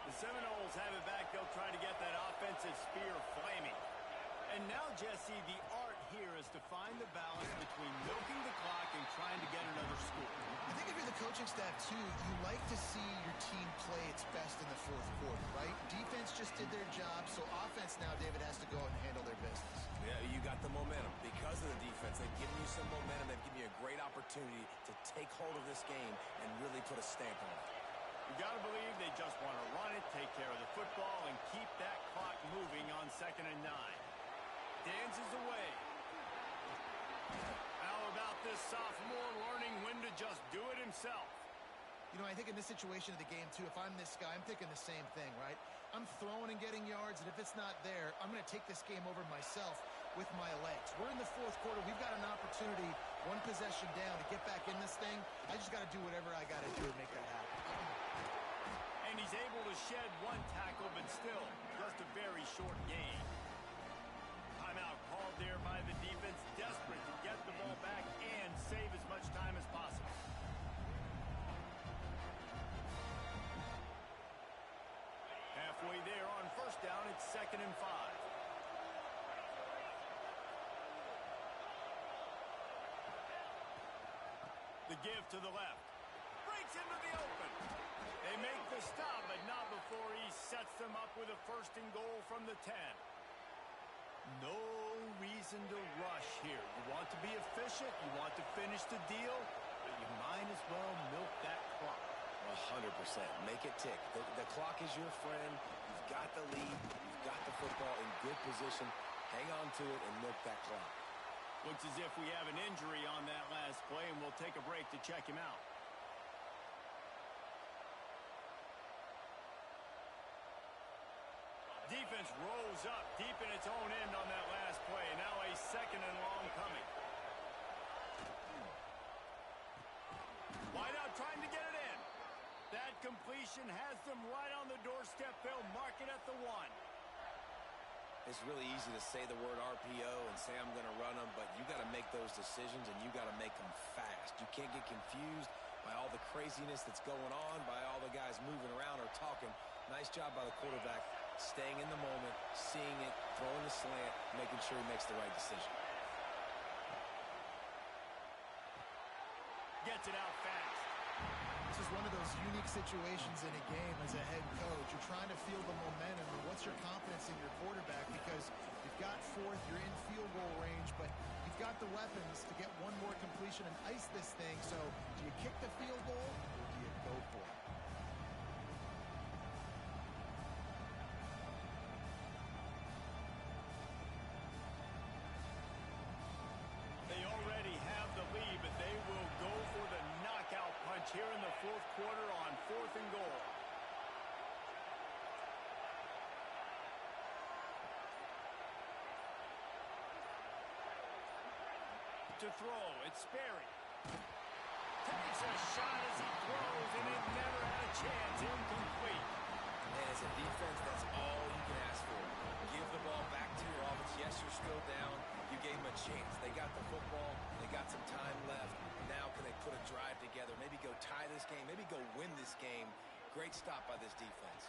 The Seminoles have it back. They'll try to get that offensive spear flaming. And now, Jesse, the art here is to find the balance between milking the clock and trying to get another score. I think if you're the coaching staff, too, you like to see your team play its best in the 4th quarter, right? Defense just did their job, so offense now, David, has to go out and handle their business. Yeah, you got the momentum. Because of the defense, they've given you some momentum. They've given you a great opportunity to take hold of this game and really put a stamp on it. You got to believe they just want to run it, take care of the football, and keep that clock moving on 2nd and 9. Dances away. How about this sophomore learning when to just do it himself? You know, I think in this situation of the game, too, if I'm this guy, I'm thinking the same thing, right? I'm throwing and getting yards, and if it's not there, I'm going to take this game over myself with my legs. We're in the 4th quarter. We've got an opportunity, 1 possession down, to get back in this thing. I just got to do whatever I got to do to make that happen. And And he's able to shed one tackle, but still just a very short gain. Timeout called there by the defense, desperate to get the ball back and save as much time as possible. Halfway there on first down, it's 2nd and 5. The give to the left. Breaks into the open. They make the stop, but not before he sets them up with a 1st and goal from the 10. No reason to rush here. You want to be efficient, you want to finish the deal, but you might as well milk that clock. 100%. Make it tick. The clock is your friend. You've got the lead. You've got the football in good position. Hang on to it and milk that clock. Looks as if we have an injury on that last play, and we'll take a break to check him out. Defense rolls up deep in its own end on that last play. Now a 2nd and long coming. Wide out trying to get it in. That completion has them right on the doorstep. They'll mark it at the 1. It's really easy to say the word RPO and say I'm going to run them, but you got to make those decisions, and you got to make them fast. You can't get confused by all the craziness that's going on, by all the guys moving around or talking. Nice job by the quarterback, staying in the moment, seeing it, throwing the slant, making sure he makes the right decision. Gets it out fast. This is one of those unique situations in a game as a head coach. You're trying to feel the momentum, and what's your confidence in your quarterback? Because you've got 4th, you're in field goal range, but you've got the weapons to get one more completion and ice this thing. So do you kick the field goal or do you go for it? They already have the lead, but they will go for the knockout punch here in the 4th quarter on 4th and goal. To throw, it's Sperry. Takes a shot as he throws, and it never had a chance. Incomplete. And as a defense, that's all you can ask for. Give the ball back to your offense. Yes, you're still down. You gave them a chance. They got the football. They got some time left. Now can they put a drive together? Maybe go tie this game. Maybe go win this game. Great stop by this defense.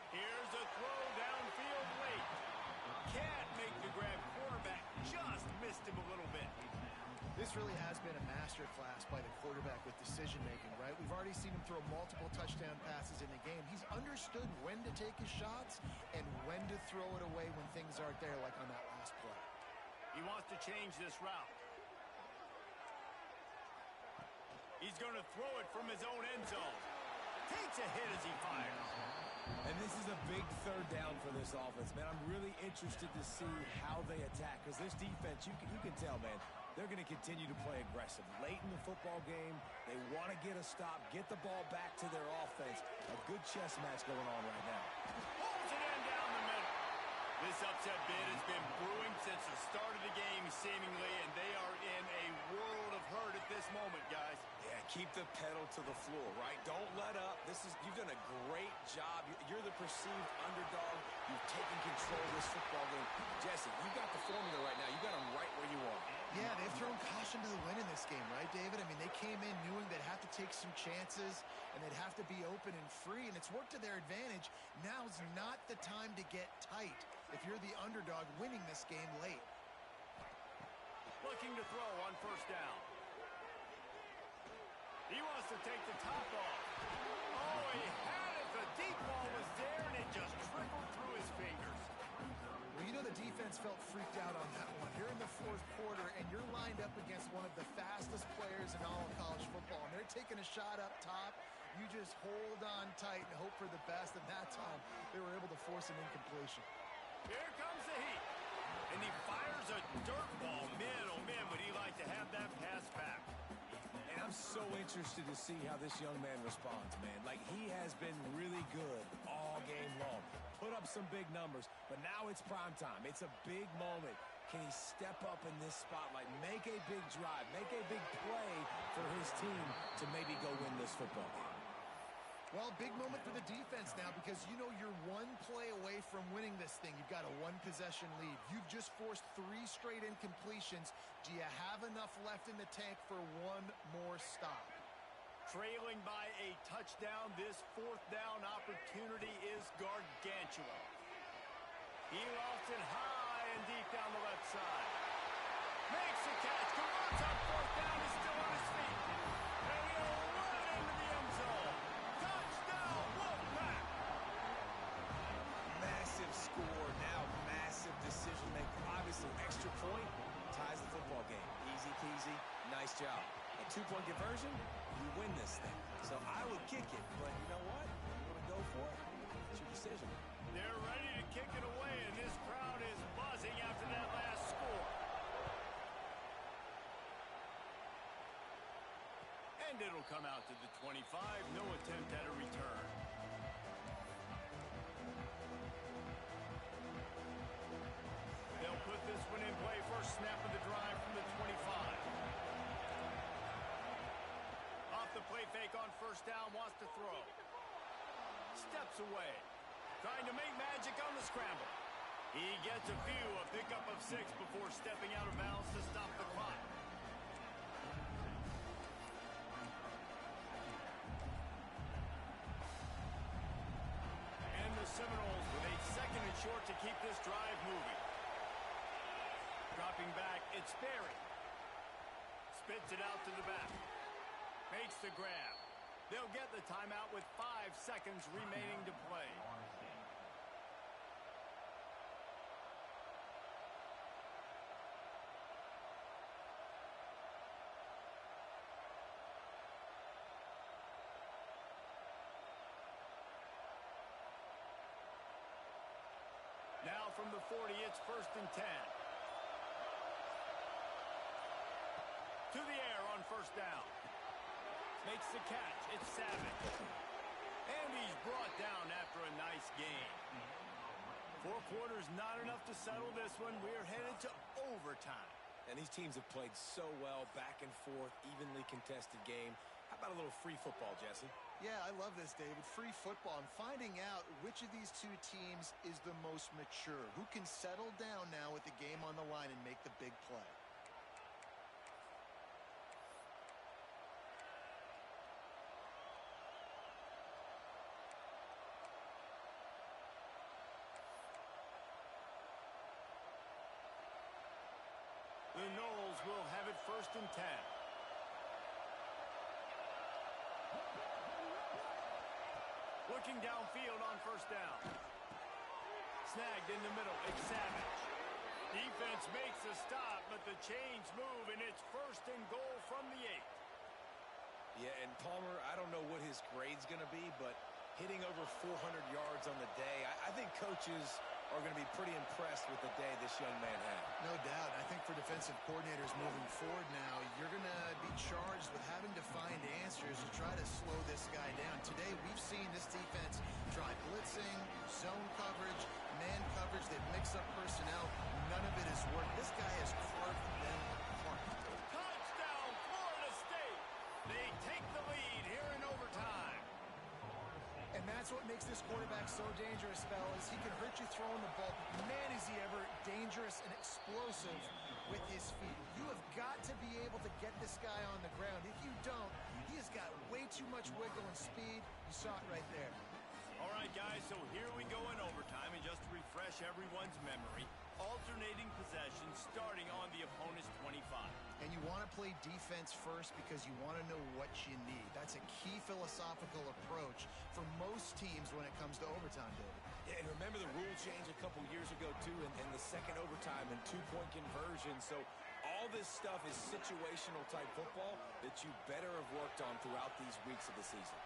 Here's a throw downfield late. Can't make the grab. Quarterback just missed him a little bit. This really has been a masterclass by the quarterback with decision-making, right? We've already seen him throw multiple touchdown passes in the game. He's understood when to take his shots and when to throw it away when things aren't there, like on that last play. He wants to change this route. He's going to throw it from his own end zone. Takes a hit as he fires. And this is a big 3rd down for this offense, man. I'm really interested to see how they attack, because this defense, you can tell, man, they're going to continue to play aggressive. Late in the football game, they want to get a stop, get the ball back to their offense. A good chess match going on right now. Pulls it in down the middle. This upset bid has been brewing since the start of the game, seemingly, and they are in a world of hurt at this moment, guys. Yeah, keep the pedal to the floor, right? Don't let up. You've done a great job. You're the perceived underdog. You've taken control of this football game. Jesse, you got the formula right now. You got them right where you want. Yeah, they've thrown caution to the wind in this game, right, David? I mean, they came in knowing they'd have to take some chances and they'd have to be open and free, and it's worked to their advantage. Now's not the time to get tight if you're the underdog winning this game late. Looking to throw on first down. He wants to take the top off. Oh, he had it. The deep ball was there, and it just trickled through his fingers. Well, you know the defense felt freaked out on that one. You're in the 4th quarter, and you're lined up against one of the fastest players in all of college football, and they're taking a shot up top. You just hold on tight and hope for the best, and that time they were able to force an incompletion. Here comes the heat. And he fires a dirt ball. Man, oh man, would he like to have that pass back. And I'm so interested to see how this young man responds, man. Like, he has been really good all game long. Put up some big numbers, but now it's prime time. It's a big moment. Can he step up in this spotlight, make a big drive, make a big play for his team to maybe go win this football game? Well, big moment for the defense now because you know you're one play away from winning this thing. You've got a one-possession lead. You've just forced 3 straight incompletions. Do you have enough left in the tank for one more stop? Trailing by a touchdown, this 4th down opportunity is gargantuan. He lost it high and deep down the left side. Makes the catch. Converts on 4th down. Is still on his feet. And he'll run it into the end zone. Touchdown, Wolfpack. Massive score. Now massive decision making. Obviously, extra point ties the football game. Easy peasy. Nice job. A 2-point conversion, you win this thing. So I would kick it, but you know what? You want to go for it? It's your decision. They're ready to kick it away, and this crowd is buzzing after that last score. And it'll come out to the 25. No attempt at a return. They'll put this one in play. First snap of the drive from the 25. Off the play fake on first down, wants to throw. Steps away. Trying to make magic on the scramble. He gets a pickup of 6 before stepping out of bounds to stop the clock. And the Seminoles with a 2nd and short to keep this drive moving. Dropping back, it's Berry. Spits it out to the back. Makes the grab. They'll get the timeout with 5 seconds remaining to play. Now from the 40, it's 1st and 10. To the air on first down. Makes the catch. It's Savage. And he's brought down after a nice gain. 4 quarters not enough to settle this one. We're headed to overtime. And these teams have played so well, back and forth, evenly contested game. How about a little free football, Jesse? Yeah, I love this, David. Free football. I'm finding out which of these 2 teams is the most mature. Who can settle down now with the game on the line and make the big play. The Noles will have it 1st and 10. Looking downfield on first down. Snagged in the middle. It's Savage. Defense makes a stop, but the chains move, and it's 1st and goal from the 8. Yeah, and Palmer, I don't know what his grade's going to be, but hitting over 400 yards on the day, I think coaches are going to be pretty impressed with the day this young man had. No doubt. I think for defensive coordinators moving forward now, you're going to be charged with having to find answers to try to slow this guy down. Today, we've seen this defense try blitzing, zone coverage, man coverage. They've mixed up personnel. None of it has worked. This guy has carved them apart. Touchdown, Florida State. They take the lead here in overtime. And that's what makes this quarterback so dangerous, fellas. He can hurt you throwing the ball. Man, is he ever dangerous and explosive with his feet. You have got to be able to get this guy on the ground. If you don't, he has got way too much wiggle and speed. You saw it right there. All right, guys, so here we go in overtime. And just to refresh everyone's memory, alternating possessions starting on the opponent's 25. And you want to play defense first because you want to know what you need. That's a key philosophical approach for most teams when it comes to overtime, David. Yeah, and remember the rule change a couple years ago, too, in the second overtime and 2-point conversion. So all this stuff is situational type football that you better have worked on throughout these weeks of the season.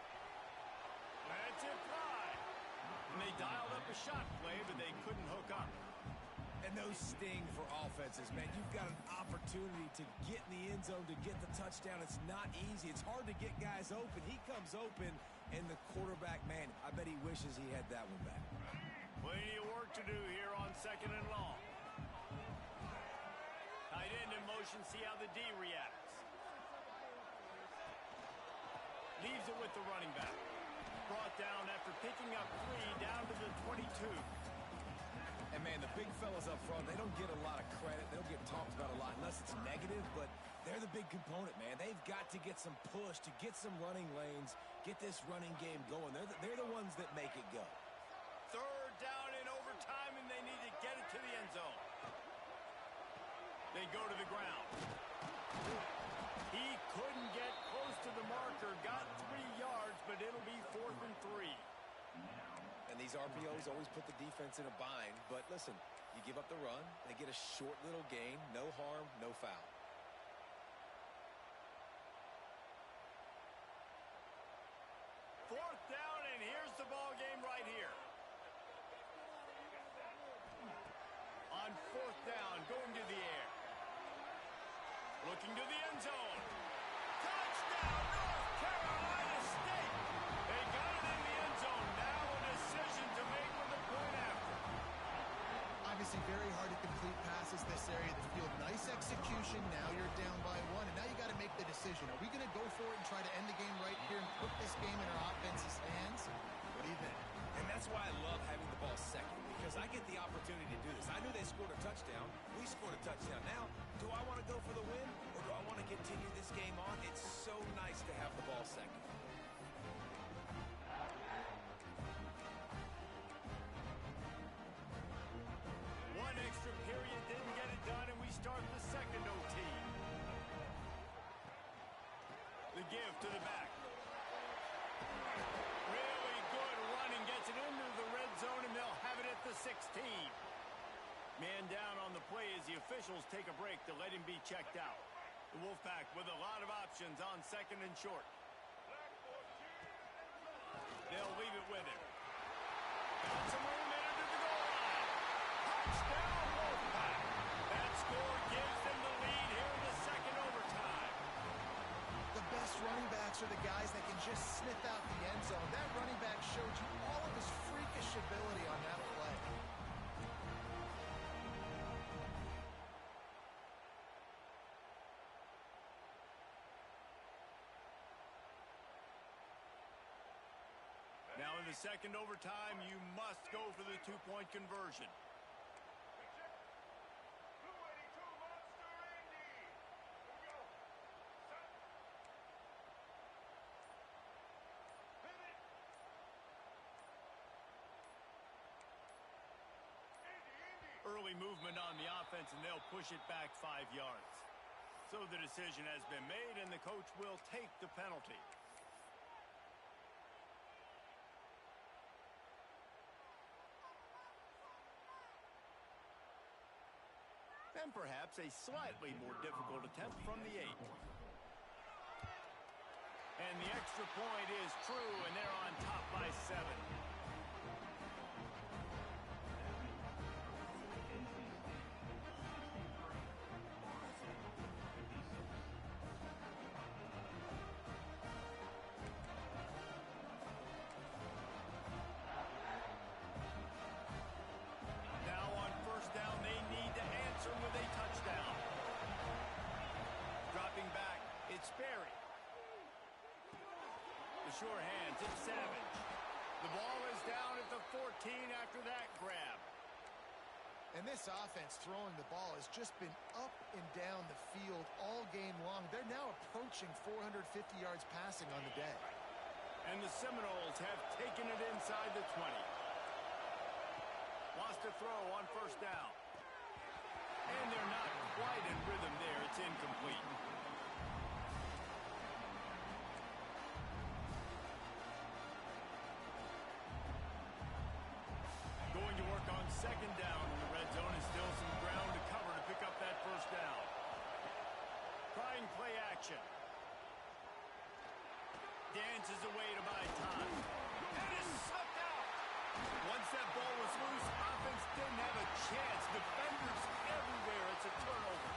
That's it, Pride. And they dialed up a shot play, but they couldn't hook up. And those sting for offenses, man. You've got an opportunity to get in the end zone, to get the touchdown. It's not easy. It's hard to get guys open. He comes open, and the quarterback, man, I bet he wishes he had that one back. Plenty of work to do here on 2nd and long. Tight end in motion, see how the D reacts. Leaves it with the running back. brought down after picking up 3 down to the 22. And, man, the big fellas up front, they don't get a lot of credit. They don't get talked about a lot unless it's negative, but they're the big component, man. They've got to get some push, to get some running lanes, get this running game going. They're the ones that make it go. 3rd down in overtime, and they need to get it to the end zone. They go to the ground. He couldn't get close to the marker, got 3 yards, but it'll be 4th and 3. And these RPOs always put the defense in a bind. But listen, you give up the run, they get a short little gain, no harm, no foul. Fourth down, and here's the ball game right here. On 4th down, going to the air. Looking to the end zone. Touchdown, North Carolina State. They got it in the end zone. Now a decision to make with the point after. Obviously very hard to complete passes this area of the field. Nice execution. Now you're down by 1, and now you got to make the decision. Are we going to go for it and try to end the game right here and put this game in our offense's hands? What do you think? And that's why I love having the ball second, because I get the opportunity to do this. I knew they scored a touchdown. We scored a touchdown. Now, do I want to go for the win, or do I want to continue this game on? It's so nice to have the ball second. One extra period didn't get it done, and we start the second OT. The give to the back. Really good running, gets it into the red zone, and they'll have it at the 16. Man down on the play as the officials take a break to let him be checked out. The Wolfpack with a lot of options on 2nd and short. They'll leave it with him. Got some room into the goal line. Touchdown, Wolfpack. That score gives them the lead here in the second overtime. The best running backs are the guys that can just sniff out the end zone. That running back showed you all of his freakish ability on that play. Now in the second overtime, you must go for the 2-point conversion. Early movement on the offense, and they'll push it back 5 yards. So the decision has been made, and the coach will take the penalty. And perhaps a slightly more difficult attempt from the 8. And the extra point is true, and they're on top by 7. Sure hands, it's Savage. The ball is down at the 14 after that grab. And this offense throwing the ball has just been up and down the field all game long. They're now approaching 450 yards passing on the day. And the Seminoles have taken it inside the 20. Lost a throw on 1st down. And they're not quite in rhythm there. It's incomplete. Going to work on 2nd down in the red zone, and still some ground to cover to pick up that 1st down. Trying play action. Dances away to buy time. And is sucked out. Once that ball was loose, offense didn't have a chance. Defenders everywhere. It's a turnover.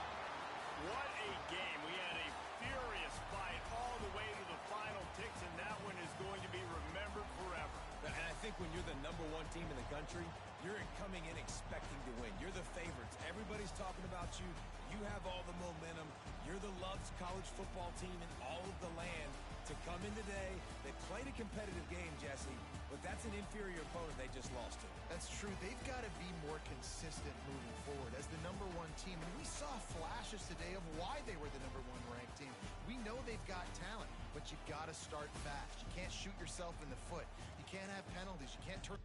What a game. We had a furious fight all the way to the final ticks, and that one is going to be remembered forever. And I think when you're the #1 team in the country, you're coming in expecting to win. You're the favorites. Everybody's talking about you. You have all the momentum. You're the loved college football team in all of the land. to come in today. They played a competitive game, Jesse, but that's an inferior opponent they just lost to. That's true. They've got to be more consistent moving forward as the #1 team. And we saw flashes today of why they were the #1 ranked team. We know they've got talent, but you got to start fast. You can't shoot yourself in the foot. You can't have penalties. You can't turn...